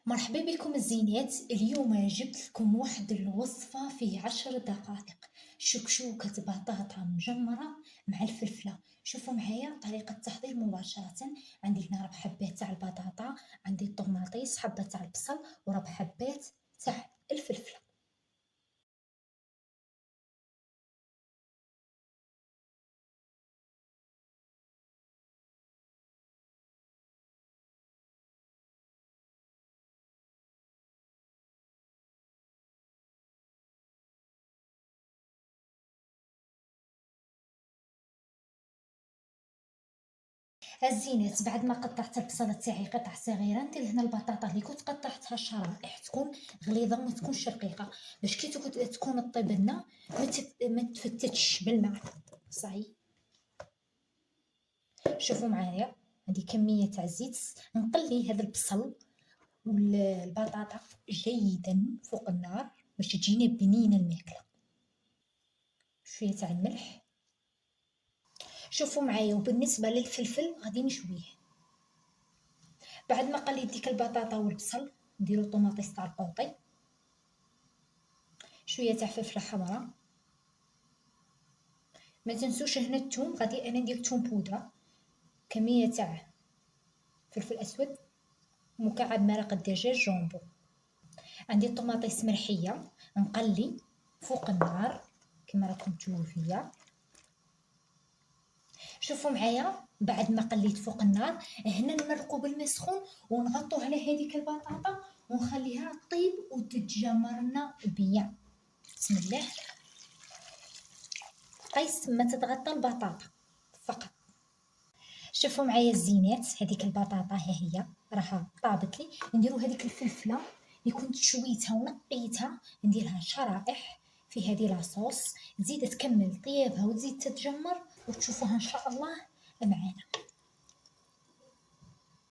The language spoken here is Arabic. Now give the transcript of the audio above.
مرحبا بكم الزينات. اليوم جبت لكم واحد الوصفة في 10 دقائق. شكشوكة بطاطا مجمرة مع الفلفلة. شوفوا معايا طريقة التحضير مباشرة. عندي هنا 4 حبات تاع البطاطا، عندي الطوماطيس، حبة تاع البصل، و4 حبات تاع الفلفلة. الزينات بعد ما قطعت البصله تاعي قطع صغيره، ندير هنا البطاطا اللي كنت قطعتها شرائح، تكون غليظه وما تكونش رقيقه، باش كي تكون الطيب لنا ما تفتتش بالماء. صاي شوفوا معايا، عندي كميه تاع الزيت. نقلي هذا البصل والبطاطا جيدا فوق النار باش تجينا بنينه الماكله. شويه تاع الملح. شوفوا معايا، وبالنسبه للفلفل غادي نشويه. بعد ما قليت ديك البطاطا والبصل نديرو طوماطيس تاع القوطي، شويه تاع فلفله حمراء. ما تنسوش هنا الثوم، غادي انا ندير ثوم بودره، كميه تاع فلفل اسود، مكعب مرق الدجاج جامبو. عندي الطوماطيس مرحيه، نقلي فوق النار كما راكم تشوفوا فيا. شوفوا معايا، بعد ما قليت فوق النار هنا نمرقوا بالماء سخون ونغطوا على هذيك البطاطا ونخليها طيب وتتجمر لنا بيان. بسم الله. قيس ما تتغطى البطاطا فقط. شوفوا معايا الزينات، هذيك البطاطا ها هي راها طابت لي. نديروا هذيك الفلفله اللي كنت شويتها ونقيتها، نديرها شرائح في هذه لاصوص، تزيد تكمل طيابها وتزيد تتجمر وتشوفوها ان شاء الله معانا.